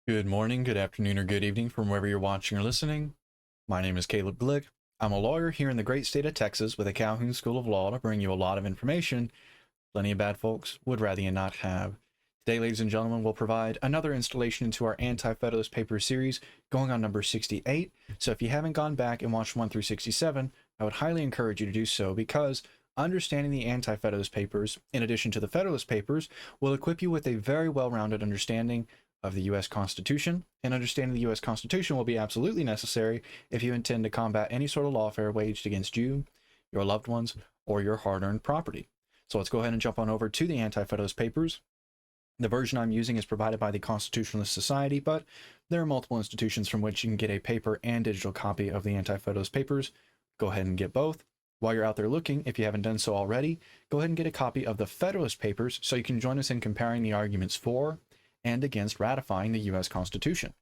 Good morning, good afternoon, or good evening from wherever you're watching or listening. My name is Caleb Glick. I'm a lawyer here in the great state of Texas with the Calhoun School of Law to bring you a lot of information plenty of bad folks would rather you not have. Today, ladies and gentlemen, we'll provide another installation into our Anti-Federalist Papers series going on number 68. So if you haven't gone back and watched 1 through 67, I would highly encourage you to do so because understanding the Anti-Federalist Papers, in addition to the Federalist Papers, will equip you with a very well-rounded understanding of the U.S. Constitution, and understanding the U.S. Constitution will be absolutely necessary if you intend to combat any sort of lawfare waged against you, your loved ones, or your hard-earned property. So let's go ahead and jump on over to the Anti-Federalist Papers. The version I'm using is provided by the Constitutionalist Society, but there are multiple institutions from which you can get a paper and digital copy of the Anti-Federalist Papers. Go ahead and get both. While you're out there looking, if you haven't done so already, go ahead and get a copy of the Federalist Papers so you can join us in comparing the arguments for and against ratifying the U.S. Constitution.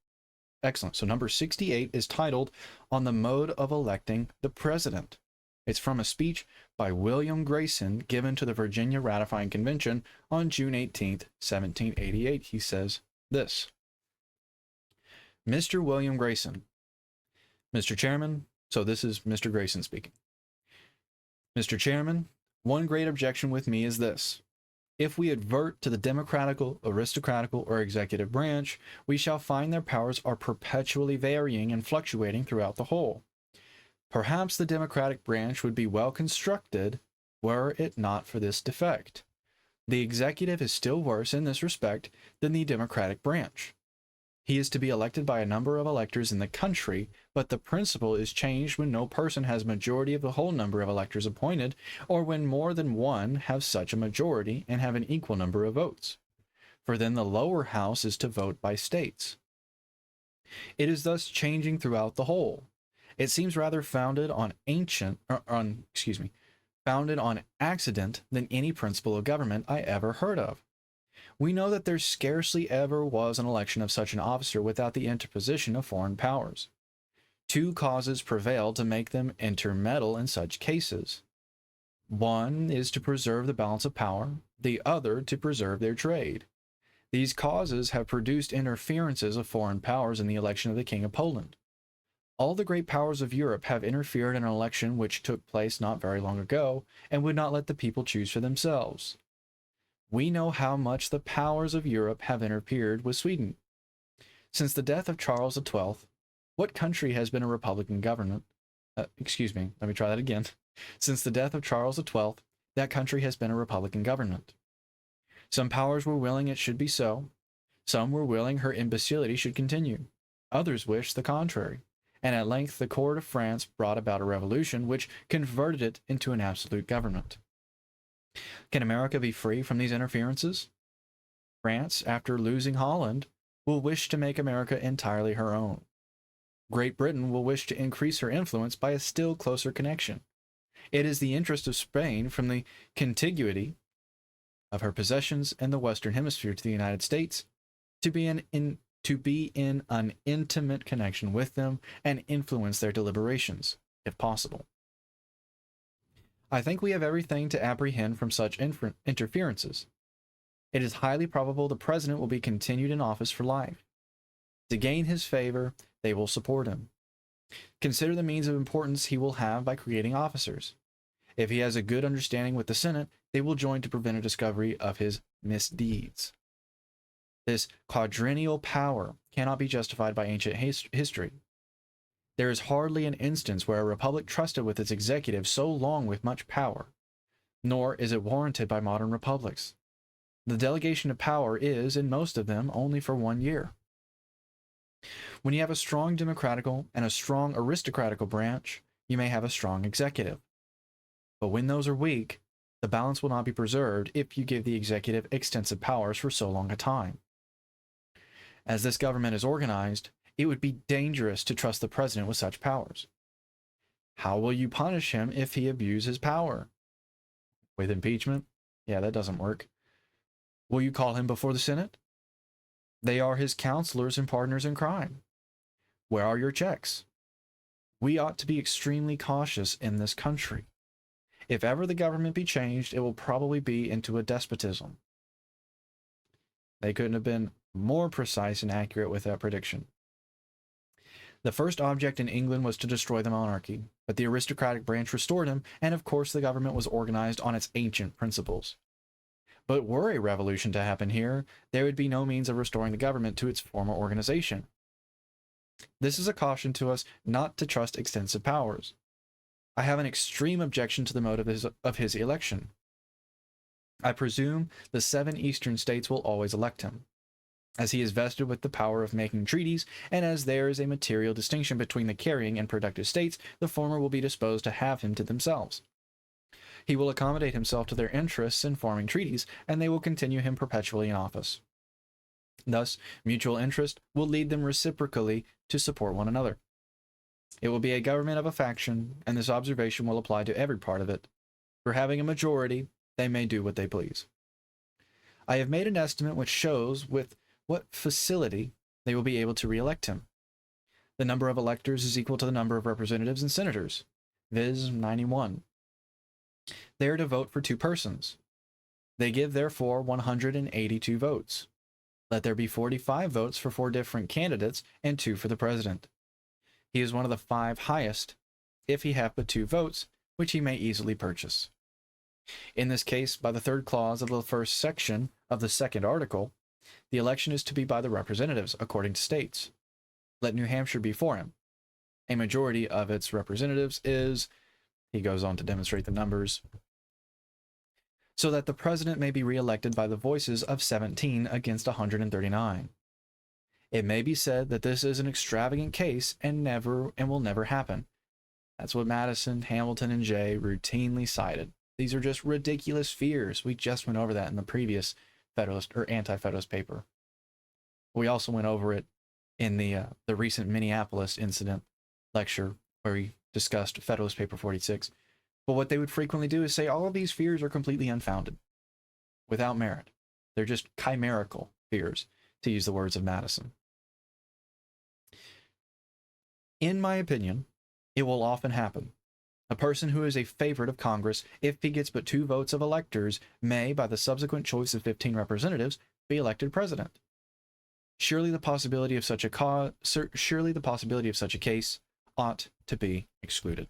Excellent. So number 68 is titled On the Mode of Electing the President. It's from a speech by William Grayson given to the Virginia Ratifying Convention on June 18th, 1788. He says this: Mr. William Grayson. Mr. Chairman, so this is Mr. Grayson speaking. Mr. Chairman, one great objection with me is this. If we advert to the democratical, aristocratical, or executive branch, we shall find their powers are perpetually varying and fluctuating throughout the whole. Perhaps the democratic branch would be well constructed were it not for this defect. The executive is still worse in this respect than the democratic branch. He is to be elected by a number of electors in the country, but the principle is changed when no person has majority of the whole number of electors appointed, or when more than one have such a majority and have an equal number of votes. For then the lower house is to vote by states. It is thus changing throughout the whole. It seems rather founded on founded on accident than any principle of government I ever heard of. We know that there scarcely ever was an election of such an officer without the interposition of foreign powers. Two causes prevail to make them intermeddle in such cases. One is to preserve the balance of power, the other to preserve their trade. These causes have produced interferences of foreign powers in the election of the King of Poland. All the great powers of Europe have interfered in an election which took place not very long ago, and would not let the people choose for themselves. We know how much the powers of Europe have interfered with Sweden. Since the death of Charles XII, what country has been a republican government? Since the death of Charles XII, that country has been a republican government. Some powers were willing it should be so. Some were willing her imbecility should continue. Others wished the contrary. And at length the court of France brought about a revolution which converted it into an absolute government. Can America be free from these interferences? France, after losing Holland, will wish to make America entirely her own. Great Britain will wish to increase her influence by a still closer connection. It is the interest of Spain, from the contiguity of her possessions in the Western Hemisphere to the United States, to be in an intimate connection with them and influence their deliberations, if possible. I think we have everything to apprehend from such interferences. It is highly probable the president will be continued in office for life. To gain his favor, they will support him. Consider the means of importance he will have by creating officers. If he has a good understanding with the Senate, they will join to prevent a discovery of his misdeeds. This quadrennial power cannot be justified by ancient history. There is hardly an instance where a republic trusted with its executive so long with much power, nor is it warranted by modern republics. The delegation of power is, in most of them, only for 1 year. When you have a strong democratical and a strong aristocratical branch, you may have a strong executive. But when those are weak, the balance will not be preserved if you give the executive extensive powers for so long a time. As this government is organized, it would be dangerous to trust the president with such powers. How will you punish him if he abuses power? With impeachment? Yeah, that doesn't work. Will you call him before the Senate? They are his counselors and partners in crime. Where are your checks? We ought to be extremely cautious in this country. If ever the government be changed, it will probably be into a despotism. They couldn't have been more precise and accurate with that prediction. The first object in England was to destroy the monarchy, but the aristocratic branch restored him, and of course the government was organized on its ancient principles. But were a revolution to happen here, there would be no means of restoring the government to its former organization. This is a caution to us not to trust extensive powers. I have an extreme objection to the mode of his election. I presume the 7 eastern states will always elect him, as he is vested with the power of making treaties, and as there is a material distinction between the carrying and productive states, the former will be disposed to have him to themselves. He will accommodate himself to their interests in forming treaties, and they will continue him perpetually in office. Thus, mutual interest will lead them reciprocally to support one another. It will be a government of a faction, and this observation will apply to every part of it. For having a majority, they may do what they please. I have made an estimate which shows with what facility they will be able to re-elect him. The number of electors is equal to the number of representatives and senators, viz. 91. They are to vote for 2 persons. They give therefore 182 votes. Let there be 45 votes for 4 different candidates and 2 for the president. He is one of the 5 highest, if he have but 2 votes, which he may easily purchase. In this case, by the 3rd clause of the 1st section of the 2nd article, the election is to be by the representatives, according to states. Let New Hampshire be for him. A majority of its representatives is, he goes on to demonstrate the numbers, so that the president may be re-elected by the voices of 17 against 139. It may be said that this is an extravagant case and will never happen. That's what Madison, Hamilton, and Jay routinely cited. These are just ridiculous fears. We just went over that in the previous Federalist or Anti-Federalist paper. We also went over it in the recent Minneapolis incident lecture where we discussed Federalist Paper 46. But what they would frequently do is say all of these fears are completely unfounded, without merit. They're just chimerical fears, to use the words of Madison. In my opinion, it will often happen. A person who is a favorite of Congress, if he gets but 2 votes of electors, may, by the subsequent choice of 15 representatives, be elected president. Surely the possibility of such a case ought to be excluded.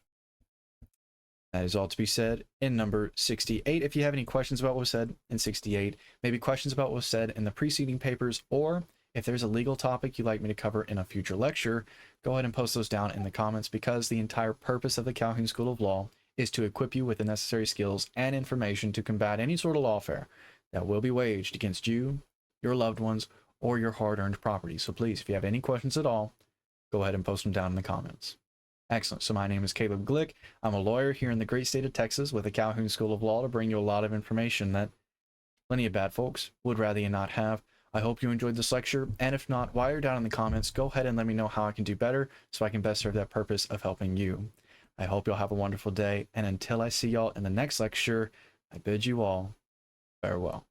That is all to be said in number 68. If you have any questions about what was said in 68, maybe questions about what was said in the preceding papers, or if there's a legal topic you'd like me to cover in a future lecture, go ahead and post those down in the comments, because the entire purpose of the Calhoun School of Law is to equip you with the necessary skills and information to combat any sort of lawfare that will be waged against you, your loved ones, or your hard-earned property. So please, if you have any questions at all, go ahead and post them down in the comments. Excellent. So my name is Caleb Glick. I'm a lawyer here in the great state of Texas with the Calhoun School of Law to bring you a lot of information that plenty of bad folks would rather you not have. I hope you enjoyed this lecture, and if not, while you're down in the comments, go ahead and let me know how I can do better so I can best serve that purpose of helping you. I hope you'll have a wonderful day, and until I see y'all in the next lecture, I bid you all farewell.